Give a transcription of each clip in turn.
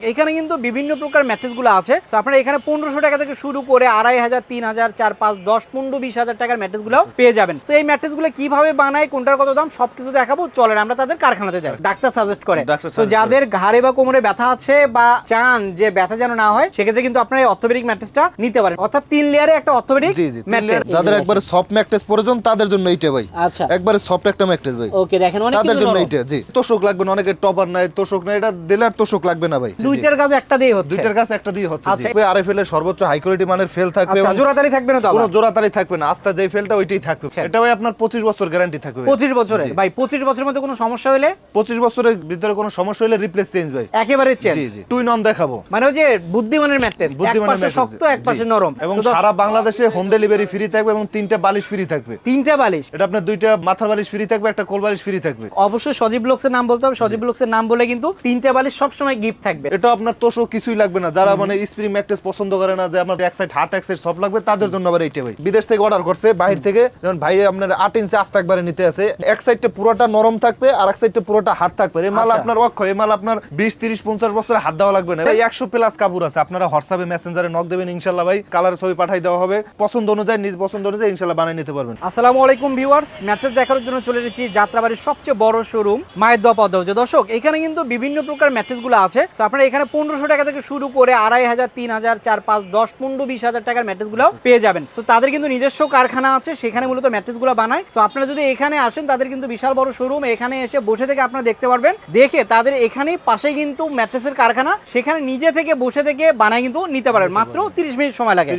এখানে কিন্তু বিভিন্ন প্রকার ম্যাট্রেসগুলো আছে। তো আপনারা এখানে 1500 টাকা থেকে শুরু করে 2500, 3000, 4, 5, 10, 15, 20,000 টাকার ম্যাট্রেসগুলো পেয়ে যাবেন। তো এই ম্যাট্রেসগুলো কিভাবে বানায়, কোনটার কত দাম সবকিছু দেখাবো। চলেন আমরা তাদের কারখানাতে যাই। ডাক্তার সাজেস্ট করে। তো যাদের ঘাড়ে বা কোমরে ব্যথা আছে বা চান যে ব্যথা যেন না হয়, সেক্ষেত্রে কিন্তু আপনারা এই অর্থোপেডিক ম্যাট্রেসটা নিতে পারেন। অর্থাৎ 3 লেয়ারে একটা অর্থোপেডিক ম্যাট্রেস। যাদের একবারে সফট ম্যাট্রেস প্রয়োজন তাদের জন্য এইটা ভাই। আচ্ছা, একবারে সফট একটা ম্যাট্রেস ভাই। ওকে, দেখেন অনেক তাদের জন্য এইটা। জি, তোষক লাগবে না, অনেকের টপার নাই, তোষক নাই, এটা দিলে আর তোষক লাগবে না ভাই। দুইটার কাজ একটা দিয়ে হচ্ছে। দুইটার কাজ একটা দিয়ে হচ্ছে। জি, আরএফএল এর সর্বোচ্চ হাই কোয়ালিটি মানের ফেল থাকবে। আচ্ছা, জোড়াতালি থাকবে না তো? কোনো জোড়াতালি থাকবে না, আস্তে যেই ফেলটা ওইটাই থাকবে। এটা ভাই আপনার 25 বছর গ্যারান্টি থাকবে। 25 বছরের ভাই। 25 বছরের মধ্যে কোনো সমস্যা হলে, 25 বছরের ভিতরে কোনো সমস্যা হলে রিপ্লেস চেঞ্জ ভাই, একেবারে change. G G, twin on দেখাবো। মানে ওই যে বুদ্ধিমানের ম্যাট্রেস, এক পাশে শক্ত এক পাশে নরম, এবং সারা বাংলাদেশে হোম ডেলিভারি ফ্রি থাকবে এবং 3টা বালিশ ফ্রি থাকবে। 3টা বালিশ, এটা আপনার 2টা মাথার বালিশ ফ্রি থাকবে, একটা কোল বালিশ ফ্রি থাকবে। অবশ্যই সজীব ব্লগসের নাম বলতে হবে। সজীব ব্লগসের নাম বলে কিন্তু 3টা বালিশ সব সময় গিফট থাকবে। এটা আপনার তোষক কিছুই লাগবে না। যারা মানে স্প্রিং ম্যাট্রেস পছন্দ করে না, যে আমার এক সাইড হার্ড এক সাইড সফট লাগবে, তাদের জন্য আবার এইটা ভাই। বিদেশ থেকে অর্ডার করছে, বাইরে থেকে, যেমন ভাই আপনার 8 ইঞ্চি আস্তে একবারে নিতে আছে, এক সাইডটা পুরোটা নরম থাকবে আর এক সাইডটা পুরোটা হার্ড থাকবে। এই মাল আপনার অক্ষয়, এই মাল আপনার 20, 30, 50 বছরে হাত দেওয়া লাগবে না ভাই। 100 প্লাস কাপড় আছে, আপনারা হোয়াটসঅ্যাপে মেসেঞ্জারে নক দেবেন, ইনশাআল্লাহ ভাই কালার ছবি পাঠাই দেওয়া হবে। পছন্দ অনুযায়ী, নিজ পছন্দ অনুযায়ী ইনশাআল্লাহ বানিয়ে নিতে পারবেন। আসসালামু আলাইকুম ভিউয়ার্স, ম্যাট্রেস দেখার জন্য চলে এসেছি যাত্রাবাড়ির সবচেয়ে বড় শোরুম মায়ের দোয়া পদ্মা। দর্শক, এখানে কিন্তু বিভিন্ন প্রকার ম্যাট্রেসগুলো আছে। তো আপনারা এখানে 1500 টাকা থেকে শুরু করে 2500, 3000, 4, 5, 10, 15, 20,000 টাকার ম্যাট্রেসগুলো পেয়ে যাবেন। তো তাদের কিন্তু নিজস্ব কারখানা আছে, সেখানে মূলত ম্যাট্রেসগুলো বানায়। তো আপনারা যদি এখানে আসেন, তাদের কিন্তু বিশাল বড় শোরুম, এখানে এসে বসে থেকে আপনারা দেখতে পারবেন। দেখে তাদের এখানেই পাশে কিন্তু ম্যাট্রেসের কারখানা, সেখানে নিজে থেকে বসে থেকে বানায় কিন্তু নিতে পারবেন। মাত্র 30 মিনিট সময় লাগে।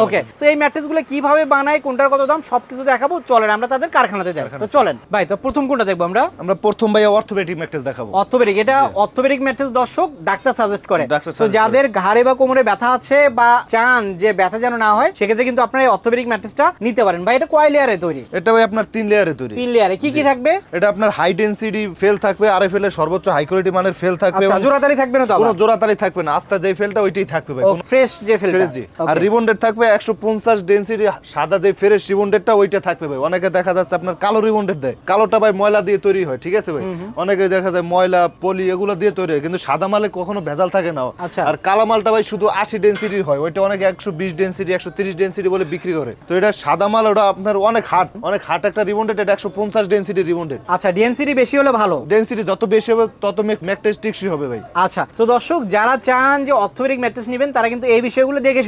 ওকে, তো এই ম্যাট্রেসগুলো কিভাবে বানায়, কোনটার কত দাম সবকিছু দেখাবো। চলেন আমরা তাদের কারখানাতে যাই। তো চলেন ভাই, তো প্রথম কোনটা দেখবো আমরা? প্রথম ভাই অর্থোপেডিক ম্যাট্রেস দেখাবো। অর্থোপেডিক, এটা অর্থোপেডিক ম্যাট্রেস দর্শক ডাক্তার সাজেস্ট করে। তো যাদের ঘাড়ে বা কোমরে ব্যথা আছে বা চান যে ব্যথা যেন না হয়, সেক্ষেত্রে কিন্তু আপনারা এই অর্থোপেডিক ম্যাট্রেসটা নিতে পারেন। ভাই, এটা কয় লেয়ারে তৈরি? এটা ভাই আপনার 3 লেয়ারে তৈরি। 3 লেয়ারে কি কি থাকবে? এটা আপনার হাই ডেনসিটি ফেল থাকবে, আরএফএল এর সর্বোচ্চ হাই কোয়ালিটি মানের ফেল থাকবে। আচ্ছা, জোড়াতালি থাকবে না তো? কোনো জোড়াতালি থাকবে না, আস্তে যেই ফেলটা ওইটাই থাকবে ভাই। কোনো ফ্রেশ যে ফেলটা। আর রিবন্ডেড থাকবে 150 ডেনসিটি, সাদা যে ফ্রেশ রিবন্ডেডটা ওইটা থাকবে ভাই। অনেকে দেখা যাচ্ছে আপনার কালো রিবন্ডেড দেয়, কালোটা ভাই ময়লা দিয়ে তৈরি হয়, ঠিক আছে ভাই। অনেকে দেখা যায় ময়লা পলি এগুলো দিয়ে তৈরি হয়, কিন্তু সাদা মালে কখনো ভেজাল থাকে না। আর কালো মালটা ভাই শুধু 80 ডেনসিটির হয়, ওইটা অনেকে 120 ডেনসিটি 130 ডেনসিটি বলে বিক্রি করে। তো এটা সাদা মাল, ওটা আপনার অনেক হার্ড একটা রিবন্ডেড, এটা 150 ডেনসিটি রিবন্ডেড। আচ্ছা, ডেনসিটি বেশি হলে ভালো? ডেনসিটি যত বেশি হবে তত ম্যাট্রেস টিকসই হবে ভাই। আচ্ছা, তো দর্শক যারা চান যে অর্থোপেডিক ম্যাট্রেস নেবেন, তারা কিন্তু এই বিষয়গুলো দেখে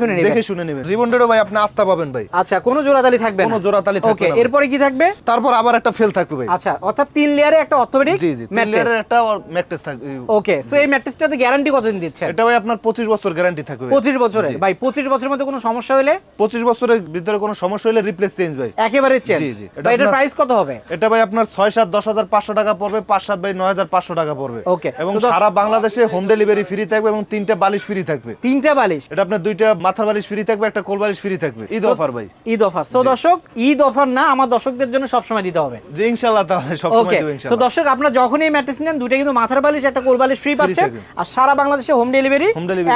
শুনে নেবেন। রিবন্ডেডও ভাই আপনি আস্থা পাবেন ভাই। আচ্ছা, কোনো জোড়াতালি থাকবে না? কোনো জোড়াতালি থাকবে না। ওকে, এরপরে কি থাকবে? তারপর আবার একটা ফেল থাকবে ভাই। আচ্ছা, অর্থাৎ 3 লেয়ারে একটা অর্থোপেডিক ম্যাট্রেস, একটা ম্যাট্রেস থাকবে। ওকে, সো এই ম্যাট্রেসটাতে গ্যারান্টি কতদিন দিচ্ছেন? এটা ভাই আপনার 25 বছর গ্যারান্টি থাকবে। 25 বছরের ভাই। 25 বছরের মধ্যে কোনো সমস্যা হলে, 25 বছরের ভিতরে কোনো সমস্যা হলে রিপ্লেস চেঞ্জ ভাই, একেবারে চেঞ্জ। জি জি। এটার প্রাইস কত হবে? এটা ভাই আপনার 6-7 10,500 টাকা পড়বে, 5-7 ভাই 9,500 টাকা পড়বে। ওকে, এবং সারা বাংলাদেশে হোম ডেলিভারি ফ্রি থাকবে এবং 3টা বালিশ ফ্রি থাকবে। 3টা বালিশ, এটা আপনার 2টা মাথার বালিশ ফ্রি থাকবে, একটা কোল বালিশ ফ্রি থাকবে। ঈদ অফার ভাই, ঈদ অফার। সো দর্শক, ঈদ অফার না, আমার দর্শকদের জন্য সব সময় দিতে হবে। জি ইনশাআল্লাহ, তাহলে সব সময় দেব ইনশাআল্লাহ। তো দর্শক, আপনারা যখনই এই ম্যাট্রেস নেন, দুইটা কিন্তু মাথার বালিশ একটা কোল বালিশ ফ্রি পাচ্ছেন। আর সারা বাংলাদেশে হোম ডেলিভারি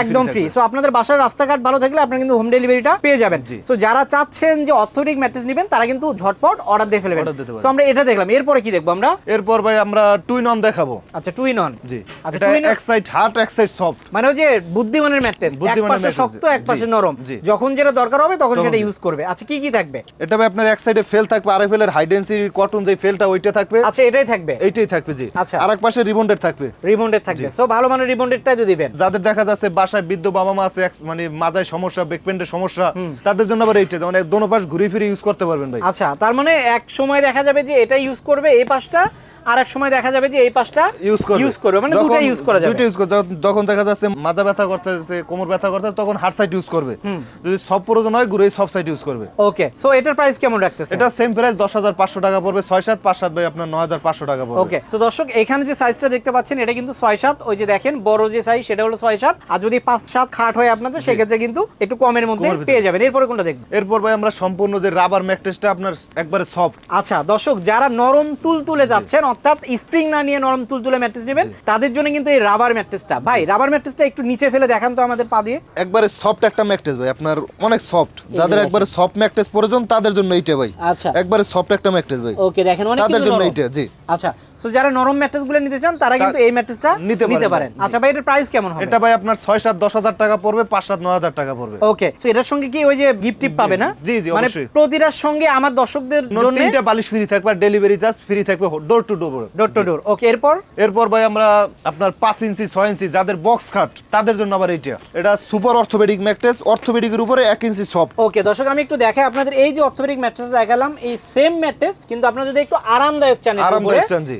একদম ফ্রি। সো আপনাদের বাসার রাস্তাঘাট ভালো থাকলে আপনারা কিন্তু হোম ডেলিভারিটা পেয়ে যাবেন। সো যারা চাচ্ছেন যে অর্থোপেডিক ম্যাট্রেস নেবেন, তারা কিন্তু ঝটপট অর্ডার দিয়ে ফেলবেন। সো আমরা এটা দেখলাম, এরপরে কি দেখবো আমরা? এরপর ভাই আমরা টুইন অন দেখাবো। আচ্ছা, টুইন অন। জি, আচ্ছা, এটা এক সাইড হার্ড এক সাইড সফট, মানে ওই যে বুদ্ধিমানের ম্যাট্রেস, এক পাশে শক্ত এক পাশে নরম, যখন যেটা দরকার হবে তখন সেটা ইউজ করবে। আচ্ছা, কি কি থাকবে? এটা ভাই আপনার এক সাইডে ফেল থাকবে, আরএফএল এর হাই ডেনসিটি কটন যে ফেলটা ওইটা থাকবে। আচ্ছা, এটাই থাকবে? এইটাই থাকবে জি। আচ্ছা, আরেক পাশে রিবন্ডেড থাকবে। রিবন্ডেড থাকবে। সো ভালো মানের রিবন্ডেডটাই যদি দিবেন। যাদের দেখা যাচ্ছে বাসায় বৃদ্ধ বাবা মা আছে, মানে মাজায় সমস্যা, ব্যাকপেন্ডের সমস্যা, তাদের জন্য আবার এইটা মানে দোনো পাশ ঘুরে ফিরে ইউজ করতে পারবেন ভাই। আচ্ছা, তার মানে এক সময় দেখা যাবে যে এটা ইউজ করবে এই পাশটা, আর এক সময় দেখা যাবে যে এই পাশটা ইউজ করবে, মানে দুটো ইউজ করা যাবে। দুটো ইউজ করে, যখন দেখা যাচ্ছে মাজা ব্যথা করতেছে, কোমর ব্যথা করতেছে, তখন হার্ড সাইড ইউজ করবে। যদি সব প্রয়োজন হয় ঘুরে সব সাইড ইউজ করবে। ওকে, সো এটার প্রাইস কেমন রাখতেছে? এটা সেম প্রাইস 10,500 টাকা পড়বে। 6-7 5-7 ভাই আপনার 9,500 টাকা পড়বে। ওকে, সো দর্শক এখানে যে সাইজটা দেখতে পাচ্ছেন, এটা কিন্তু 6-7। ওই যে দেখেন বড় যে সাইজ, সেটা হলো 6-7। আর যদি 5-7 খাট হয় আপনাদের, সেক্ষেত্রে কিন্তু একটু কমের মধ্যে পেয়ে যাবেন। এরপরে কোনটা দেখবেন? এরপর ভাই আমরা সম্পূর্ণ যে রাবার ম্যাট্রেসটা আপনার একবারে সফট। আচ্ছা দর্শক, যারা নরম তুলতুলে যাচ্ছেন, অর্থাৎ স্প্রিং না নিয়ে নরম তুলতুলে ম্যাট্রেস নেবেন, তাদের জন্য কিন্তু এই রাবার ম্যাট্রেসটা। ভাই, রাবার ম্যাট্রেসটা একটু নিচে ফেলে দেখান তো আমাদের পা দিয়ে। একবারে সফট একটা ম্যাট্রেস ভাই, আপনার অনেক সফট। যাদের একবারে সফট ম্যাট্রেস প্রয়োজন তাদের জন্য এইটা ভাই। আচ্ছা, একবারে সফট একটা ম্যাট্রেস ভাই। ওকে, দেখেন অনেক তাদের জন্য এইটা। জি, আচ্ছা, সো যারা নরম ম্যাট্রেসগুলো নিতে চান তারা কিন্তু এই ম্যাট্রেসটা নিতে পারেন। আচ্ছা ভাই, এটার প্রাইস কেমন হবে? এটা ভাই আপনার 6-7-10,000 টাকা পড়বে, 5-7-9,000 টাকা পড়বে। ওকে, সো এটার সঙ্গে কি ওই যে গিফট টিপ পাবে না? জি জি, মানে অবশ্যই। প্রতিটার সঙ্গে আমার দর্শকদের জন্য 3টা বালিশ ফ্রি থাকবে, আর ডেলিভারি চার্জ ফ্রি থাকবে door to door. Door to ডোর। ওকে, এরপর ভাই আমরা আপনার 5 ইঞ্চি 6 ইঞ্চি যাদের বক্স খাট তাদের জন্য আবার এটা সুপার অর্থোপেডিক ম্যাট্রেস, অর্থোপেডিকের উপরে 1 ইঞ্চি সফট। ওকে দর্শক, আমি একটু দেখাই আপনাদের এই যে অর্থোপেডিক ম্যাট্রেস দেখালাম, এই সেম ম্যাট্রেস কিন্তু আপনারা যদি একটু আরামদায়ক চান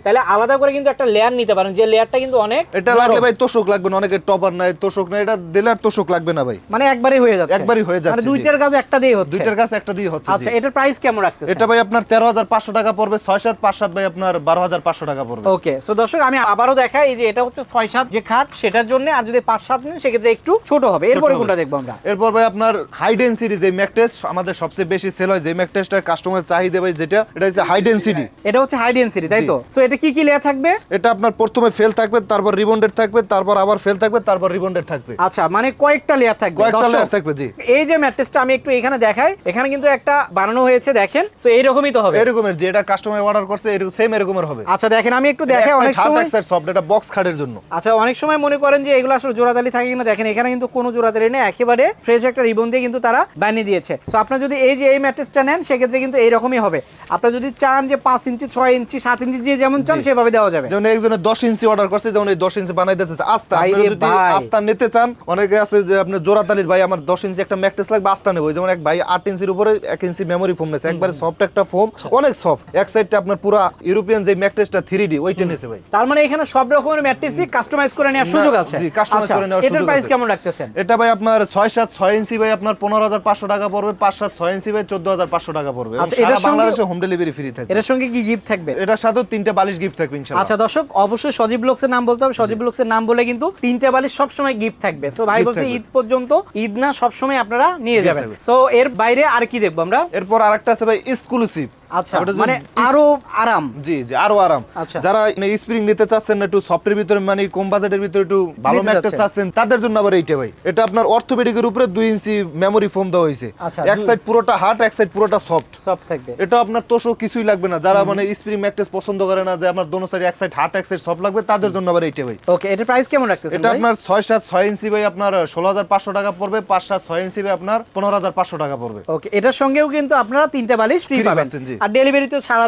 তাহলে আলাদা করে কিন্তু একটা লেয়ার নিতে পারেন, যে লেয়ারটা কিন্তু অনেক এটা লাগলে ভাই তোষক লাগবে না, অনেকের টপার নাই তোষক নাই, এটা দিলে আর তোষক লাগবে না ভাই, মানে একবারই হয়ে যাচ্ছে। মানে দুইটার কাজ একটা দিয়ে হচ্ছে। দুইটার কাজ একটা দিয়ে হচ্ছে। আচ্ছা, এটার প্রাইস কেমন রাখতেছেন? এটা ভাই আপনার 13,500 টাকা পড়বে, 6-7-5-7 ভাই আপনার 12,500 টাকা পড়বে। ওকে, সো দর্শক আমি আবারও দেখাই, এই যে এটা হচ্ছে 6-7 যে খাট সেটার জন্য, আর যদি 5-7 নেন সেক্ষেত্রে একটু ছোট হবে। এরপরে কোনটা দেখবো আমরা? এরপর ভাই আপনার হাই ডেনসিটি যে ম্যাট্রেস আমাদের সবচেয়ে বেশি সেল হয়, যে ম্যাট্রেসটার কাস্টমার চাহিদা ভাই যেটা, এটা হচ্ছে হাই ডেনসিটি। এটা হচ্ছে হাই ডেনসিটি, তাই তো? সো এটা কি কি লেয়ার থাকবে? এটা আপনার প্রথমে ফেল থাকবে, তারপর রিবন্ডেড থাকবে, তারপর আবার ফেল থাকবে, তারপর রিবন্ডেড থাকবে। আচ্ছা, মানে কয়েকটা লেয়ার থাকবে। কয়েকটা লেয়ার থাকবে, জি। এই যে ম্যাট্রেসটা আমি একটু এখানে দেখাই, এখানে কিন্তু একটা বানানো হয়েছে, দেখেন। সো এইরকমই তো হবে, এরকমের যে এটা কাস্টমার অর্ডার করছে এরকম সেম এরকমের হবে। আচ্ছা দেখেন, আমি একটু দেখাই। অনেক সময় সফট, এটা বক্স খাটের জন্য। আচ্ছা, অনেক সময় মনে করেন যে এগুলো আসলে জোড়াতালি থাকে কিনা, দেখেন এখানে কিন্তু কোনো জোড়াতালি নেই, একেবারে ফ্রেশ একটা রিবন দিয়ে কিন্তু তারা বানিয়ে দিয়েছে। সো আপনারা যদি এই যে এই ম্যাট্রেসটা নেন সেক্ষেত্রে কিন্তু এইরকমই হবে। আপনারা যদি চান যে 5 ইঞ্চি 6 ইঞ্চি 7 ইঞ্চি যে যেমন চান সেভাবে দেওয়া যাবে। যেমন একজনে 10 ইঞ্চি অর্ডার করছে, যেমন এই 10 ইঞ্চি বানাই দিতে আস্তা। আপনারা যদি আস্তা নিতে চান, অনেকে আছে যে আপনি জোড়াতালির ভাই আমার 10 ইঞ্চি একটা ম্যাট্রেস লাগবে, আস্তা নেব। যেমন এক ভাই 8 ইঞ্চির উপরে 1 ইঞ্চি মেমোরি ফোম নেছে, একবারে সফট একটা ফোম, অনেক সফট। এক সাইডটা আপনার পুরো ইউরোপিয়ান যে ম্যাট্রেসটা 3D ওইটা নেছে ভাই। তার মানে এখানে সব রকমের ম্যাট্রেসই কাস্টমাইজ করে নেওয়ার সুযোগ আছে। জি, কাস্টমাইজ করে নেওয়ার সুযোগ আছে। এটার প্রাইস কেমন রাখতেছেন? এটা ভাই আপনার 6-7 6 ইঞ্চি ভাই আপনার 15,500 টাকা পড়বে, 5-7 6 ইঞ্চি ভাই 14,500 টাকা পড়বে। আচ্ছা, এটা বাংলাদেশে হোম ডেলিভারি ফ্রি থাকবে। এর সঙ্গে কি গিফট থাকবে? এটার সাথেও 3টা বালিশ গিফট থাকবে ইনশাআল্লাহ। আচ্ছা দর্শক, অবশ্যই সজীব ব্লগসের নাম বলতে হবে। সজীব ব্লগসের নাম বলে কিন্তু 3টা বালিশ সব সময় গিফট থাকবে। সো ভাই বলছে ঈদ পর্যন্ত, ঈদ না সব সময় আপনারা নিয়ে যাবেন। সো এর বাইরে আর কি দেখবো আমরা? এরপর আরেকটা আছে ভাই এক্সক্লুসিভ। আচ্ছা, মানে আরো আরাম। জি জি, আরো আরাম। আচ্ছা, যারা স্প্রিং নিতে চাচ্ছেন একটু সফটের ভিতরে, মানে কম বাজেটের ভিতরে একটু ভালো ম্যাট্রেস চাচ্ছেন, তাদের জন্য আবার এইটা ভাই। এটা আপনার অর্থোপেডিকের উপরে 2 ইঞ্চি মেমোরি ফোম দেওয়া হয়েছে। এক সাইড পুরোটা হার্ড, এক সাইড পুরোটা সফট থাকবে। এটা আপনার তোষক কিছুই লাগবে না। যারা মানে স্প্রিং ম্যাট্রেস পছন্দ করে না, যে আমার দোনো সাইড এক সাইড হার্ড এক সাইড সফট লাগবে, তাদের জন্য আবার এইটা ভাই। ওকে, এটার প্রাইস কেমন রাখতেছেন? এটা আপনার 6-7 6 ইঞ্চি ভাই আপনার 16,500 টাকা পড়বে, 5-7 6 ইঞ্চি ভাই আপনার 15,500 টাকা পড়বে। ওকে, এটার সঙ্গেও কিন্তু আপনারা 3টা বালিশ ফ্রি পাবেন, আর ডেলিভারি তো সারা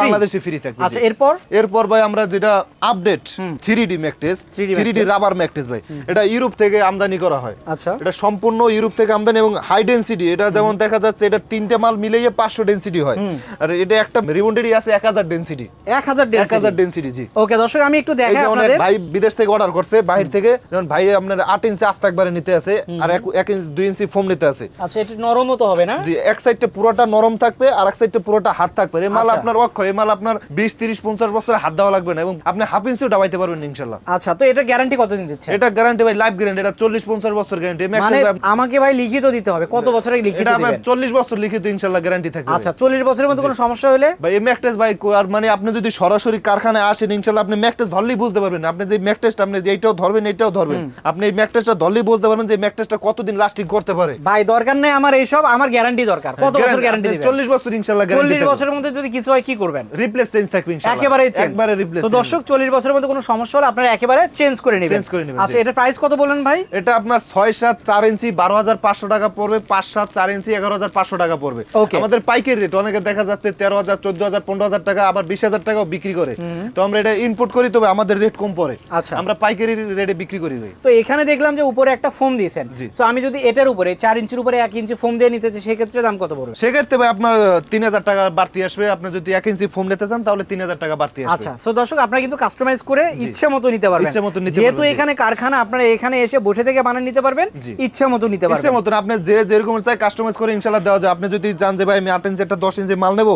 বাংলাদেশে ফ্রি থাকবে। আচ্ছা, এরপর ভাই আমরা যেটা update 3D mattress, 3D rubber mattress ভাই, এটা ইউরোপ থেকে আমদানি করা হয়। আচ্ছা, এটা সম্পূর্ণ ইউরোপ থেকে আমদানি এবং হাই ডেনসিটি। এটা যেমন দেখা যাচ্ছে এটা 3টে মাল মিলিয়ে 500 ডেনসিটি হয়, আর এটা একটা রিবন্ডেডই আছে 1000 ডেনসিটি। 1000 ডেনসিটি, জি। ওকে দর্শক, আমি একটু দেখাই আপনাদের। ভাই বিদেশ থেকে অর্ডার করছে, বাইরে থেকে, যেমন ভাই আপনার 8 ইঞ্চি আস্তা একবারে নিতে আছে, আর 1 ইঞ্চি 2 ইঞ্চি ফোম নিতে আছে। আচ্ছা, এটা নরমও তো হবে না? জি, এক সাইডটা পুরোটা নরম থাকবে, আর এক সাইডটা পুরোটা হার্ড থাকবে। এই মাল আপনার অক্ষয়, এই মাল আপনার 20-30-50 বছরের হাত দেওয়া লাগবে না, এবং আপনি হাফ ইঞ্চিও ডাবাইতে পারবেন ইনশাআল্লাহ। আচ্ছা, তো এটা গ্যারান্টি কতদিন দিচ্ছে? এটা গ্যারান্টি ভাই লাইফ গ্যারান্টি, এটা 40-50 বছর গ্যারান্টি। মানে আমাকে ভাই লিখিত দিতে হবে কত বছরের লিখিত দিবেন? এটা 40 বছর লিখিত ইনশাআল্লাহ গ্যারান্টি থাকবে। আচ্ছা, 40 বছরের মধ্যে কোনো সমস্যা হলে ভাই এই ম্যাট্রেস ভাই, আর মানে আপনি যদি সরাসরি কারখানায় আসেন ইনশাআল্লাহ আপনি ম্যাট্রেস ধরলেই বুঝতে পারবেন। আপনি যে ম্যাট্রেসটা আপনি যেইটাও ধরবেন এইটাও ধরবেন, আপনি এই ম্যাট্রেসটা ধরলেই বুঝতে পারবেন যে ম্যাট্রেসটা কতদিন লাস্টিং করতে পারে। ভাই দরকার নাই আমার এইসব, আমার গ্যারান্টি দরকার। কত বছর গ্যারান্টি দিবেন? 40 বছর ইনশাআল্লাহ গ্যারান্টি। 40 বছরের মধ্যে যদি কিছু হয় কি করবেন? রিপ্লেস চেঞ্জ থাকবে ইনশাআল্লাহ, একবারে রিপ্লেস। তো দর্শক, 40 বছরের মধ্যে কোনো সমস্যা হলে আপনারা একেবারে চেঞ্জ করে নেবেন। আচ্ছা, এটা প্রাইস কত বলেন ভাই? এটা আপনার 6-7 4 ইঞ্চি 12,500 টাকা পড়বে, 5-7 4 ইঞ্চি 11,500 টাকা পড়বে। আমাদের পাইকারি রেট, অনেকে দেখা যাচ্ছে 13,000 14,000 15,000 টাকা, আবার 20,000 টাকাও বিক্রি করে। তো আমরা এটা ইনপুট করি, তবে আমাদের রেট কম পড়ে। আচ্ছা, আমরা পাইকারি রেটে বিক্রি করি ভাই। তো এখানে দেখলাম যে উপরে একটা ফোম দিয়েছেন। সো আমি যদি এটার উপরে 4 ইঞ্চির উপরে 1 ইঞ্চি ফোম দিয়ে নিতে চাই, সেক্ষেত্রে দাম কত পড়বে? সেক্ষেত্রে ভাই আপনার 3,000 টাকা বাড়তি আসবে। আপনি যদি 1 ইঞ্চি ফোম নিতে চান তাহলে 3,000 টাকা বাড়তি আসবে। আচ্ছা, সো দর্শক, আপনারা কিন্তু কাস্টমাইজ করে ইচ্ছা মতো নিতে পারবেন। যেহেতু এখানে কারখানা, আপনারা এখানে এসে বসে থেকে বানিয়ে নিতে পারবেন, ইচ্ছা মতো নিতে পারবেন। ইচ্ছা মতো আপনি যেরকম চাই কাস্টমাইজ করে ইনশাআল্লাহ দেওয়া যায়। আপনি যদি জান যে ভাই আমি 8 ইঞ্চি একটা 10 ইঞ্চি মাল নেব,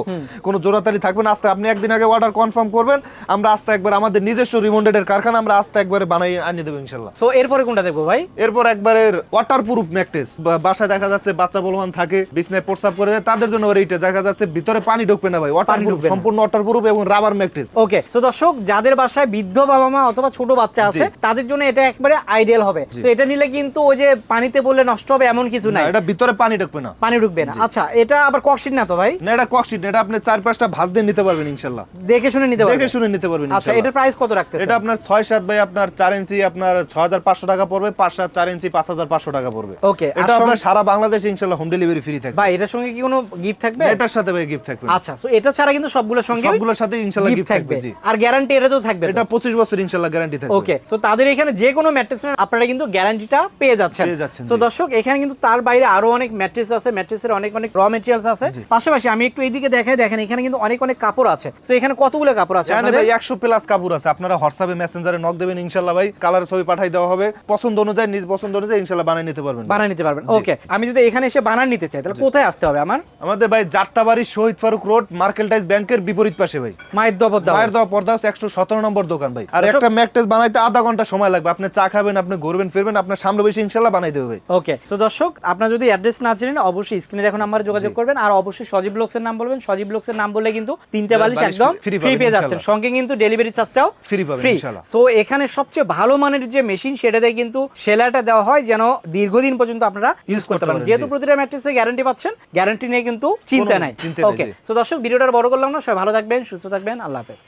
কোনো জোড়াতালি থাকবে না, আস্তে আপনি একদিন আগে অর্ডার কনফার্ম করবেন, আমরা আস্তে একবার আমাদের নিজস্ব রিবন্ডেডের কারখানা, আমরা আস্তে একবারে বানিয়ে আনিয়ে দেব ইনশাআল্লাহ। সো এরপরে কোনটা দেখবো ভাই? এরপর একবারে ওয়াটারপ্রুফ ম্যাট্রেস। বাসায় দেখা যাচ্ছে বাচ্চা বলবান থাকে, বিছনায় প্রস্রাব করে যায়, তাদের জন্য এইটা দেখা যাচ্ছে ভিতরে ভিতরে পানি ঢুকবে না ভাই, ওয়াটারপ্রুফ, ঢুকবে না। সম্পূর্ণ ওয়াটারপ্রুফ এবং রাবার ম্যাট্রেস। ওকে, তো দর্শক যাদের বাসায় বৃদ্ধ বাবা মা অথবা ছোট বাচ্চা আছে তাদের জন্য এটা একবারে আইডিয়াল হবে। তো এটা নিলে কিন্তু ওই যে পানিতে বললে নষ্ট হবে এমন কিছু নাই, এটা ভিতরে পানি ঢুকবে না, পানি ঢুকবে না। আচ্ছা, এটা আবার ককশিট না তো ভাই? না এটা ককশিট, এটা আপনি 4-5টা ভাঁজ দিয়ে নিতে পারবেন ইনশাআল্লাহ, দেখে শুনে নিতে পারবেন, দেখে শুনে নিতে পারবেন আচ্ছা, ইনশাআল্লাহ। এটার প্রাইস কত রাখতেছেন? এটা আপনার 6-7 ভাই, আপনার 4 ইঞ্চি আপনার 6500 টাকা পড়বে, 5-7 4 ইঞ্চি 5500 টাকা পড়বে। ওকে, এটা আপনার সারা বাংলাদেশে ইনশাআল্লাহ হোম ডেলিভারি ফ্রি থাকবে। ভাই এটার সঙ্গে কি কোনো গিফট থাকবে? এটার সাথে ভাই গিফট থাকবে। আচ্ছা, সো এটা ছাড়া কিন্তু সবগুলোর সঙ্গে সবগুলোর সাথে ইনশাআল্লাহ গিফট থাকবে। জি, আর গ্যারান্টি এটা তো থাকবে? এটা 25 বছর ইনশাআল্লাহ গ্যারান্টি থাকবে। ওকে, সো তাদের এখানে যে কোনো ম্যাট্রেস আপনারা কিন্তু গ্যারান্টিটা পেয়ে যাচ্ছেন। সো দর্শক এখানে কিন্তু তার বাইরে আরো অনেক ম্যাট্রেস আছে, ম্যাট্রেসের অনেক অনেক র ম্যাটেরিয়ালস আছে। পাশাপাশি আমি একটু এইদিকে দেখাই, দেখেন এখানে কিন্তু অনেক অনেক কাপড় আছে। সো এখানে কতগুলো কাপড় আছে? জানেন ভাই 100 প্লাস কাপড় আছে। আপনারা হোয়াটসঅ্যাপে মেসেঞ্জারে নক দেবেন ইনশাআল্লাহ ভাই, কালার ছবি পাঠিয়ে দেওয়া হবে, পছন্দ অনুযায়ী নিজ পছন্দ অনুযায়ী ইনশাআল্লাহ বানিয়ে নিতে পারবেন, বানিয়ে নিতে পারবেন। ওকে, আমি যদি এখানে এসে বানান নিতে চাই তাহলে কোথায় আসতে হবে আমার? আমাদের ভাই যাত্রাবাড়ি শহীদ ফারুক রোড, মার্কেলটাইজ ব্যাংকের বিপরীত পাশে ভাই, মায়ের দপদ্দা, মায়ের দেওয়া পর্দা 117 নম্বর দোকান ভাই। আর একটা ম্যাট্রেস বানাইতে আধা ঘন্টা সময় লাগবে। আপনি চা খাবেন, আপনি ঘুরবেন ফিরবেন, আপনার সামনে বসে ইনশাআল্লাহ বানাই দেবে ভাই। ওকে, তো দর্শক আপনারা যদি অ্যাড্রেস না জানেন অবশ্যই স্ক্রিনে দেখুন নাম্বারে যোগাযোগ করবেন। আর অবশ্যই সজীব ব্লগসের নাম বলবেন। সজীব ব্লগসের নাম বললে কিন্তু 3টা বালিশ একদম ফ্রি পেয়ে যাচ্ছেন, সঙ্গে কিন্তু ডেলিভারি চার্জটাও ফ্রি পাবেন ইনশাআল্লাহ। সো এখানে সবচেয়ে ভালো মানের যে মেশিন সেটাতে কিন্তু সেলাইটা দেওয়া হয় যেন দীর্ঘদিন পর্যন্ত আপনারা ইউজ করতে পারেন। যেহেতু প্রতিটা ম্যাট্রেসে গ্যারান্টি পাচ্ছেন, গ্যারান্টি নিয়ে কিন্তু চিন্তা নাই। ওকে, সো দর্শক ভিডিওটা বড় করলাম না, সবাই ভালো থাকবেন, সুস্থ থাকবেন, আল্লাহ হাফেজ।